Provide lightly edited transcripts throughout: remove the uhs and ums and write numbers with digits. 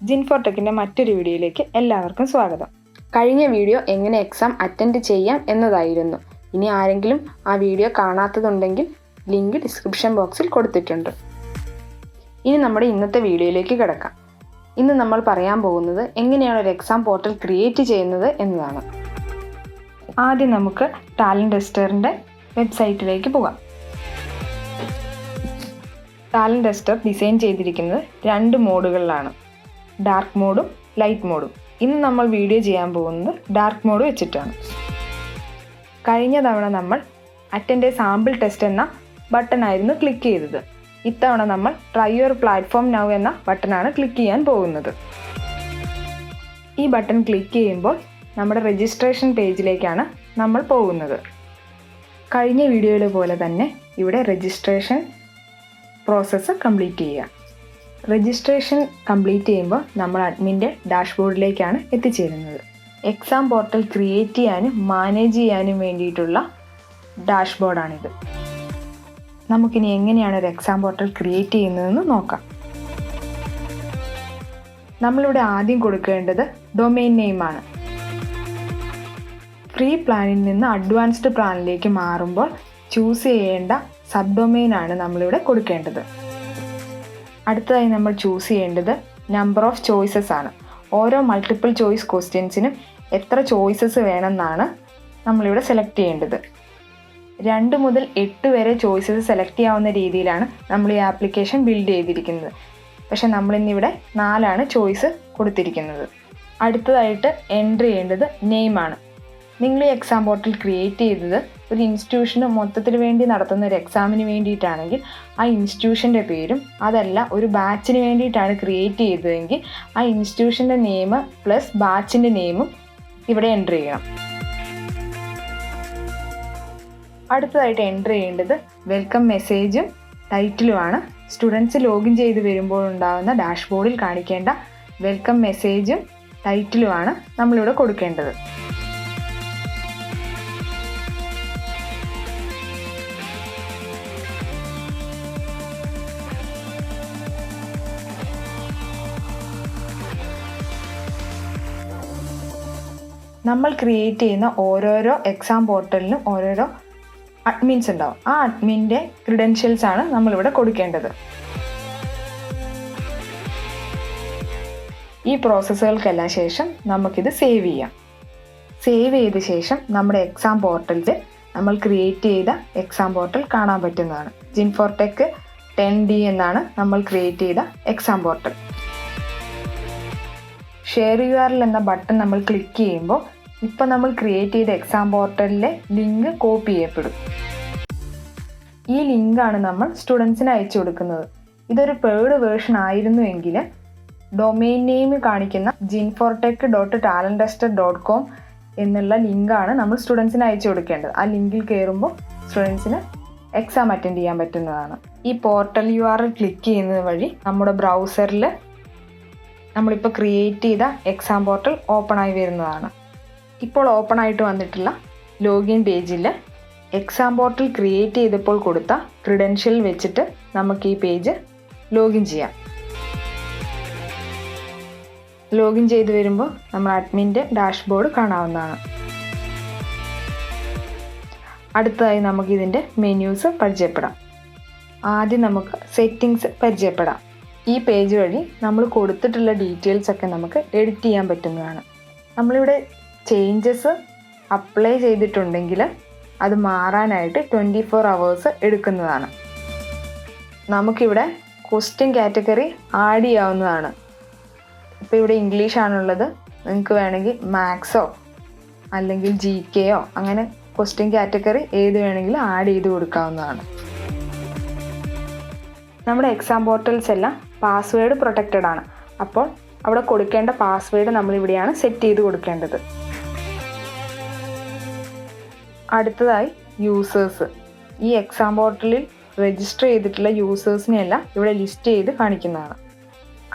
ജിൻഫോർടെക്കിൻ്റെ മറ്റൊരു വീഡിയോയിലേക്ക് എല്ലാവർക്കും സ്വാഗതം. കഴിഞ്ഞ വീഡിയോ എങ്ങനെ എക്സാം അറ്റൻഡ് ചെയ്യാം എന്നതായിരുന്നു. ഇനി ആരെങ്കിലും ആ വീഡിയോ കാണാത്തതുണ്ടെങ്കിൽ ലിങ്ക് ഡിസ്ക്രിപ്ഷൻ ബോക്സിൽ കൊടുത്തിട്ടുണ്ട്. ഇനി നമ്മുടെ ഇന്നത്തെ വീഡിയോയിലേക്ക് കിടക്കാം. ഇന്ന് നമ്മൾ പറയാൻ പോകുന്നത് എങ്ങനെയാണ് ഒരു എക്സാം പോർട്ടൽ ക്രിയേറ്റ് ചെയ്യുന്നത് എന്നതാണ്. ആദ്യം നമുക്ക് talentester വെബ്സൈറ്റിലേക്ക് പോകാം. talentester ഡിസൈൻ ചെയ്തിരിക്കുന്നത് 2 മോഡുകളിലാണ്, ഡാർക്ക് മോഡും ലൈറ്റ് മോഡും. ഇന്ന് നമ്മൾ വീഡിയോ ചെയ്യാൻ പോകുന്നത് ഡാർക്ക് മോഡ് വെച്ചിട്ടാണ്. കഴിഞ്ഞ തവണ നമ്മൾ അറ്റൻഡ് എ സാമ്പിൾ ടെസ്റ്റ് എന്ന ബട്ടണായിരുന്നു ക്ലിക്ക് ചെയ്തത്. ഇത്തവണ നമ്മൾ ട്രൈ യുവർ പ്ലാറ്റ്ഫോം നൗ എന്ന ബട്ടണാണ് ക്ലിക്ക് ചെയ്യാൻ പോകുന്നത്. ഈ ബട്ടൺ ക്ലിക്ക് ചെയ്യുമ്പോൾ നമ്മുടെ രജിസ്ട്രേഷൻ പേജിലേക്കാണ് നമ്മൾ പോകുന്നത്. കഴിഞ്ഞ വീഡിയോയിലെ പോലെ തന്നെ ഇവിടെ രജിസ്ട്രേഷൻ പ്രോസസ്സ് കംപ്ലീറ്റ് ചെയ്യുക. രജിസ്ട്രേഷൻ കംപ്ലീറ്റ് ചെയ്യുമ്പോൾ നമ്മൾ അഡ്മിൻ്റെ ഡാഷ്ബോർഡിലേക്കാണ് എത്തിച്ചേരുന്നത്. എക്സാം പോർട്ടൽ ക്രിയേറ്റ് ചെയ്യാനും മാനേജ് ചെയ്യാനും വേണ്ടിയിട്ടുള്ള ഡാഷ്ബോർഡാണിത്. നമുക്കിനി എങ്ങനെയാണ് ഒരു എക്സാം പോർട്ടൽ ക്രിയേറ്റ് ചെയ്യുന്നതെന്ന് നോക്കാം. നമ്മളിവിടെ ആദ്യം കൊടുക്കേണ്ടത് ഡൊമെയിൻ നെയിമാണ്. ഫ്രീ പ്ലാനിൽ നിന്ന് അഡ്വാൻസ്ഡ് പ്ലാനിലേക്ക് മാറുമ്പോൾ ചൂസ് ചെയ്യേണ്ട സബ് ഡൊമെയിനാണ് നമ്മളിവിടെ കൊടുക്കേണ്ടത്. അടുത്തതായി നമ്മൾ ചൂസ് ചെയ്യേണ്ടത് നമ്പർ ഓഫ് ചോയ്സസ് ആണ്. ഓരോ മൾട്ടിപ്പിൾ ചോയ്സ് ക്വസ്റ്റ്യൻസിനും എത്ര ചോയ്സസ് വേണമെന്നാണ് നമ്മളിവിടെ സെലക്ട് ചെയ്യേണ്ടത്. 2 മുതൽ 8 വരെ ചോയ്സസ് സെലക്ട് ചെയ്യാവുന്ന രീതിയിലാണ് നമ്മൾ ഈ ആപ്ലിക്കേഷൻ ബിൽഡ് ചെയ്തിരിക്കുന്നത്. പക്ഷേ നമ്മളിന്നിവിടെ 4 ചോയ്സ് കൊടുത്തിരിക്കുന്നത്. അടുത്തതായിട്ട് എൻട്രി ചെയ്യേണ്ടത് നെയിമാണ്. നിങ്ങൾ ഈ എക്സാം പോർട്ടൽ ക്രിയേറ്റ് ചെയ്തത് ഒരു ഇൻസ്റ്റിറ്റ്യൂഷന് മൊത്തത്തിൽ വേണ്ടി നടത്തുന്ന ഒരു എക്സാമിന് വേണ്ടിയിട്ടാണെങ്കിൽ ആ ഇൻസ്റ്റിറ്റ്യൂഷൻ്റെ പേരും, അതല്ല ഒരു ബാച്ചിന് വേണ്ടിയിട്ടാണ് ക്രിയേറ്റ് ചെയ്തതെങ്കിൽ ആ ഇൻസ്റ്റിറ്റ്യൂഷൻ്റെ നെയിം പ്ലസ് ബാച്ചിൻ്റെ നെയിമും ഇവിടെ എൻട്രി ചെയ്യണം. അടുത്തതായിട്ട് എൻട്രി ചെയ്യേണ്ടത് വെൽക്കം മെസ്സേജും ടൈറ്റിലുമാണ്. സ്റ്റുഡൻസ് ലോഗിൻ ചെയ്ത് വരുമ്പോൾ ഉണ്ടാകുന്ന ഡാഷ്ബോർഡിൽ കാണിക്കേണ്ട വെൽക്കം മെസ്സേജും ടൈറ്റിലുമാണ് നമ്മളിവിടെ കൊടുക്കേണ്ടത്. നമ്മൾ ക്രിയേറ്റ് ചെയ്യുന്ന ഓരോരോ എക്സാം പോർട്ടലിനും ഓരോരോ അഡ്മിൻസ് ഉണ്ടാവും. ആ അഡ്മിൻ്റെ ക്രിഡൻഷ്യൽസ് ആണ് നമ്മളിവിടെ കൊടുക്കേണ്ടത്. ഈ പ്രോസസ്സുകൾക്കെല്ലാം ശേഷം നമുക്കിത് സേവ് ചെയ്യാം. സേവ് ചെയ്ത ശേഷം നമ്മുടെ എക്സാം പോർട്ടലിൽ നമ്മൾ ക്രിയേറ്റ് ചെയ്ത എക്സാം പോർട്ടൽ കാണാൻ പറ്റുന്നതാണ്. ജിൻഫോർടെക് 10D എന്നാണ് നമ്മൾ ക്രിയേറ്റ് ചെയ്ത എക്സാം പോർട്ടൽ. ഷെയർ URL എന്ന ബട്ടൺ നമ്മൾ ക്ലിക്ക് ചെയ്യുമ്പോൾ ഇപ്പോൾ നമ്മൾ ക്രിയേറ്റ് ചെയ്ത എക്സാം പോർട്ടലിലെ ലിങ്ക് കോപ്പി ചെയ്യപ്പെടും. ഈ ലിങ്കാണ് നമ്മൾ സ്റ്റുഡൻസിന് അയച്ചു കൊടുക്കുന്നത്. ഇതൊരു പെയ്ഡ് വേർഷൻ ആയിരുന്നുവെങ്കിൽ ഡൊമെയിൻ നെയിം കാണിക്കുന്ന ginfortech.talentester.com എന്നുള്ള ലിങ്കാണ് നമ്മൾ സ്റ്റുഡൻസിന് അയച്ചു കൊടുക്കേണ്ടത്. ആ ലിങ്കിൽ കയറുമ്പോൾ സ്റ്റുഡൻസിന് എക്സാം അറ്റൻഡ് ചെയ്യാൻ പറ്റുന്നതാണ്. ഈ പോർട്ടൽ URL ക്ലിക്ക് ചെയ്യുന്നത് വഴി നമ്മുടെ ബ്രൗസറിൽ നമ്മളിപ്പോൾ ക്രിയേറ്റ് ചെയ്ത എക്സാം പോർട്ടൽ ഓപ്പൺ ആയി വരുന്നതാണ്. ഇപ്പോൾ ഓപ്പൺ ആയിട്ട് വന്നിട്ടുള്ള ലോഗിൻ പേജിൽ എക്സാം പോർട്ടൽ ക്രിയേറ്റ് ചെയ്തപ്പോൾ കൊടുത്ത ക്രിഡൻഷ്യൽ വെച്ചിട്ട് നമുക്ക് ഈ പേജ് ലോഗിൻ ചെയ്യാം. ലോഗിൻ ചെയ്ത് വരുമ്പോൾ നമ്മൾ അഡ്മിൻ്റെ ഡാഷ്ബോർഡ് കാണാവുന്നതാണ്. അടുത്തതായി നമുക്കിതിൻ്റെ മെനൂസ് പരിചയപ്പെടാം. ആദ്യം നമുക്ക് സെറ്റിങ്സ് പരിചയപ്പെടാം. ഈ പേജ് വഴി നമ്മൾ കൊടുത്തിട്ടുള്ള ഡീറ്റെയിൽസ് ഒക്കെ നമുക്ക് എഡിറ്റ് ചെയ്യാൻ പറ്റുന്നതാണ്. നമ്മളിവിടെ ചേഞ്ചസ് അപ്ലൈ ചെയ്തിട്ടുണ്ടെങ്കിൽ അത് മാറാനായിട്ട് 24 hours എടുക്കുന്നതാണ്. നമുക്കിവിടെ ക്വസ്റ്റ്യൻ കാറ്റഗറി ആഡ് ചെയ്യാവുന്നതാണ്. ഇപ്പോൾ ഇവിടെ ഇംഗ്ലീഷാണുള്ളത്. നിങ്ങൾക്ക് വേണമെങ്കിൽ മാത്സോ അല്ലെങ്കിൽ GKയോ അങ്ങനെ ക്വസ്റ്റ്യൻ കാറ്റഗറി ഏത് വേണമെങ്കിലും ആഡ് ചെയ്ത് കൊടുക്കാവുന്നതാണ്. നമ്മുടെ എക്സാം പോർട്ടൽസ് എല്ലാം പാസ്വേഡ് പ്രൊട്ടക്റ്റഡ് ആണ്. അപ്പോൾ അവിടെ കൊടുക്കേണ്ട പാസ്വേഡ് നമ്മളിവിടെയാണ് സെറ്റ് ചെയ്ത് കൊടുക്കേണ്ടത്. അടുത്തതായി യൂസേഴ്സ്. ഈ എക്സാം പോർട്ടലിൽ രജിസ്റ്റർ ചെയ്തിട്ടുള്ള യൂസേഴ്സിനെയെല്ലാം ഇവിടെ ലിസ്റ്റ് ചെയ്ത് കാണിക്കുന്നതാണ്.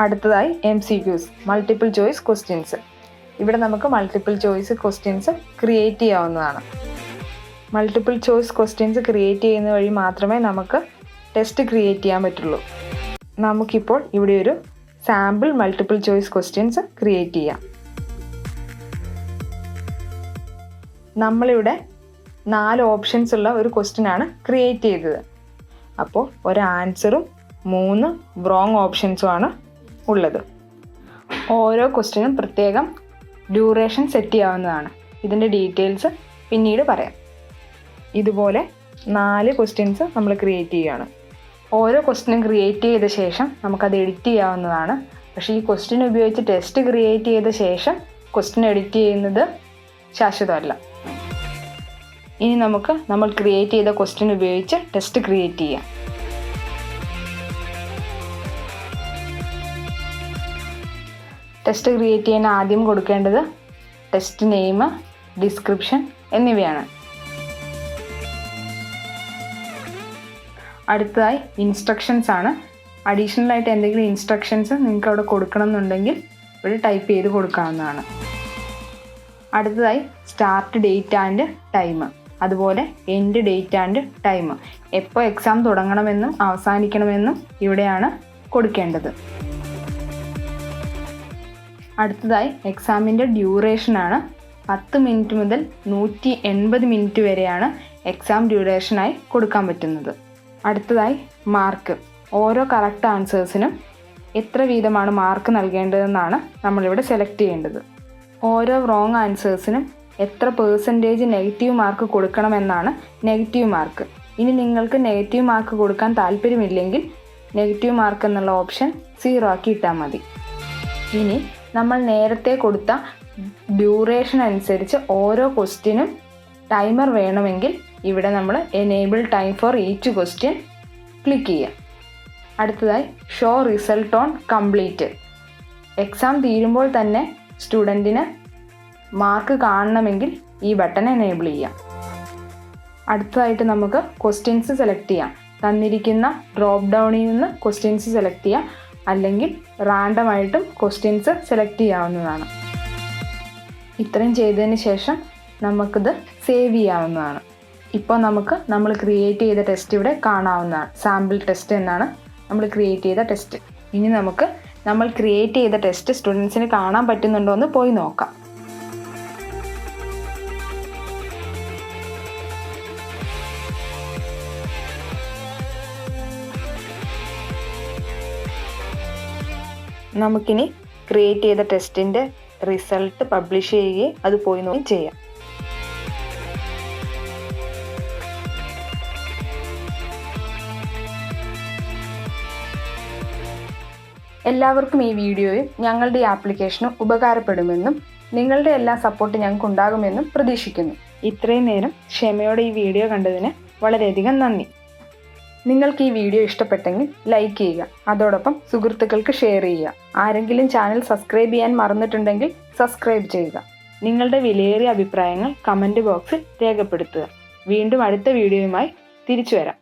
അടുത്തതായി MCQs, മൾട്ടിപ്പിൾ ചോയ്സ് ക്വസ്റ്റ്യൻസ്. ഇവിടെ നമുക്ക് മൾട്ടിപ്പിൾ ചോയ്സ് ക്വസ്റ്റ്യൻസ് ക്രിയേറ്റ് ചെയ്യാവുന്നതാണ്. മൾട്ടിപ്പിൾ ചോയ്സ് ക്വസ്റ്റ്യൻസ് ക്രിയേറ്റ് ചെയ്യുന്ന വഴി മാത്രമേ നമുക്ക് ടെസ്റ്റ് ക്രിയേറ്റ് ചെയ്യാൻ പറ്റുള്ളൂ. നമുക്കിപ്പോൾ ഇവിടെ ഒരു sample multiple choice questions create ചെയ്യാം. നമ്മളിവിടെ 4 ഓപ്ഷൻസ് ഉള്ള ഒരു ക്വസ്റ്റ്യനാണ് ക്രിയേറ്റ് ചെയ്തത്. അപ്പോൾ ഒരു ആൻസറും 3 റോങ് ഓപ്ഷൻസുമാണ് ഉള്ളത്. ഓരോ ക്വസ്റ്റ്യനും പ്രത്യേകം ഡ്യൂറേഷൻ സെറ്റ് ചെയ്യാവുന്നതാണ്. ഇതിൻ്റെ ഡീറ്റെയിൽസ് പിന്നീട് പറയാം. ഇതുപോലെ 4 ക്വസ്റ്റ്യൻസ് നമ്മൾ ക്രിയേറ്റ് ചെയ്യുകയാണ്. ഓരോ ക്വസ്റ്റ്യനും ക്രിയേറ്റ് ചെയ്ത ശേഷം നമുക്കത് എഡിറ്റ് ചെയ്യാവുന്നതാണ്. പക്ഷേ ഈ ക്വസ്റ്റ്യൻ ഉപയോഗിച്ച് ടെസ്റ്റ് ക്രിയേറ്റ് ചെയ്ത ശേഷം ക്വസ്റ്റ്യൻ എഡിറ്റ് ചെയ്യുന്നത് ശാശ്വതമല്ല. ഇനി നമുക്ക് നമ്മൾ ക്രിയേറ്റ് ചെയ്ത ക്വസ്റ്റ്യൻ ഉപയോഗിച്ച് ടെസ്റ്റ് ക്രിയേറ്റ് ചെയ്യാം. ടെസ്റ്റ് ക്രിയേറ്റ് ചെയ്യാൻ ആദ്യം കൊടുക്കേണ്ടത് ടെസ്റ്റ് നെയിം, ഡിസ്ക്രിപ്ഷൻ എന്നിവയാണ്. അടുത്തതായി ഇൻസ്ട്രക്ഷൻസ് ആണ്. അഡീഷണൽ ആയിട്ട് എന്തെങ്കിലും ഇൻസ്ട്രക്ഷൻസ് നിങ്ങൾക്ക് അവിടെ കൊടുക്കണം എന്നുണ്ടെങ്കിൽ ഇവിടെ ടൈപ്പ് ചെയ്ത് കൊടുക്കാവുന്നതാണ്. അടുത്തതായി സ്റ്റാർട്ട് ഡേറ്റ് ആൻഡ് ടൈം, അതുപോലെ എൻഡ് ഡേറ്റ് ആൻഡ് ടൈം. എപ്പോൾ എക്സാം തുടങ്ങണമെന്നും അവസാനിക്കണമെന്നും ഇവിടെയാണ് കൊടുക്കേണ്ടത്. അടുത്തതായി എക്സാമിൻ്റെ ഡ്യൂറേഷനാണ്. 10 മിനിറ്റ് മുതൽ 180 മിനിറ്റ് വരെയാണ് എക്സാം ഡ്യൂറേഷനായി കൊടുക്കാൻ പറ്റുന്നത്. അടുത്തതായി മാർക്ക്. ഓരോ കറക്റ്റ് ആൻസേഴ്സിനും എത്ര വീതമാണ് മാർക്ക് നൽകേണ്ടതെന്നാണ് നമ്മളിവിടെ സെലക്ട് ചെയ്യേണ്ടത്. ഓരോ റോങ് ആൻസേഴ്സിനും എത്ര % നെഗറ്റീവ് മാർക്ക് കൊടുക്കണമെന്നാണ് നെഗറ്റീവ് മാർക്ക്. ഇനി നിങ്ങൾക്ക് നെഗറ്റീവ് മാർക്ക് കൊടുക്കാൻ താല്പര്യമില്ലെങ്കിൽ നെഗറ്റീവ് മാർക്ക് എന്നുള്ള ഓപ്ഷൻ 0 ആക്കി ഇട്ടാൽ മതി. ഇനി നമ്മൾ നേരത്തെ കൊടുത്ത ഡ്യൂറേഷൻ അനുസരിച്ച് ഓരോ ക്വസ്റ്റ്യനും ടൈമർ വേണമെങ്കിൽ ഇവിടെ നമ്മൾ enable time for each question click ചെയ്യാം. അടുത്തതായി show result on complete. Exam തീരുമ്പോൾ തന്നെ സ്റ്റുഡൻറ്റിന് മാർക്ക് കാണണമെങ്കിൽ ഈ ബട്ടൺ എനേബിൾ ചെയ്യാം. അടുത്തതായിട്ട് നമുക്ക് ക്വസ്റ്റ്യൻസ് സെലക്ട് ചെയ്യാം. തന്നിരിക്കുന്ന ഡ്രോപ്പ് ഡൗണിൽ നിന്ന് ക്വസ്റ്റ്യൻസ് സെലക്ട് ചെയ്യാം, അല്ലെങ്കിൽ റാൻഡമായിട്ടും ക്വസ്റ്റ്യൻസ് സെലക്ട് ചെയ്യാവുന്നതാണ്. ഇത്രയും ചെയ്തതിന് ശേഷം നമുക്കിത് സേവ് ചെയ്യാവുന്നതാണ്. ഇപ്പോൾ നമ്മൾ ക്രിയേറ്റ് ചെയ്ത ടെസ്റ്റ് ഇവിടെ കാണാവുന്നതാണ്. സാമ്പിൾ ടെസ്റ്റ് എന്നാണ് നമ്മൾ ക്രിയേറ്റ് ചെയ്ത ടെസ്റ്റ്. ഇനി നമുക്ക് നമ്മൾ ക്രിയേറ്റ് ചെയ്ത ടെസ്റ്റ് സ്റ്റുഡൻസിന് കാണാൻ പറ്റുന്നുണ്ടോ എന്ന് പോയി നോക്കാം. നമുക്കിനി ക്രിയേറ്റ് ചെയ്ത ടെസ്റ്റിൻ്റെ റിസൾട്ട് പബ്ലിഷ് ചെയ്യുകയും അത് പോയി നോക്കുകയും ചെയ്യാം. എല്ലാവർക്കും ഈ വീഡിയോയും ഞങ്ങളുടെ ഈ ആപ്ലിക്കേഷനും ഉപകാരപ്പെടുമെന്നും നിങ്ങളുടെ എല്ലാ സപ്പോർട്ട് ഞങ്ങൾക്ക് ഉണ്ടാകുമെന്നും പ്രതീക്ഷിക്കുന്നു. ഇത്രയും നേരം ക്ഷമയോടെ ഈ വീഡിയോ കണ്ടതിന് വളരെയധികം നന്ദി. നിങ്ങൾക്ക് ഈ വീഡിയോ ഇഷ്ടപ്പെട്ടെങ്കിൽ ലൈക്ക് ചെയ്യുക, അതോടൊപ്പം സുഹൃത്തുക്കൾക്ക് ഷെയർ ചെയ്യുക. ആരെങ്കിലും ചാനൽ സബ്സ്ക്രൈബ് ചെയ്യാൻ മറന്നിട്ടുണ്ടെങ്കിൽ സബ്സ്ക്രൈബ് ചെയ്യുക. നിങ്ങളുടെ വിലയേറിയ അഭിപ്രായങ്ങൾ കമൻറ്റ് ബോക്സിൽ രേഖപ്പെടുത്തുക. വീണ്ടും അടുത്ത വീഡിയോയുമായി തിരിച്ചു വരാം.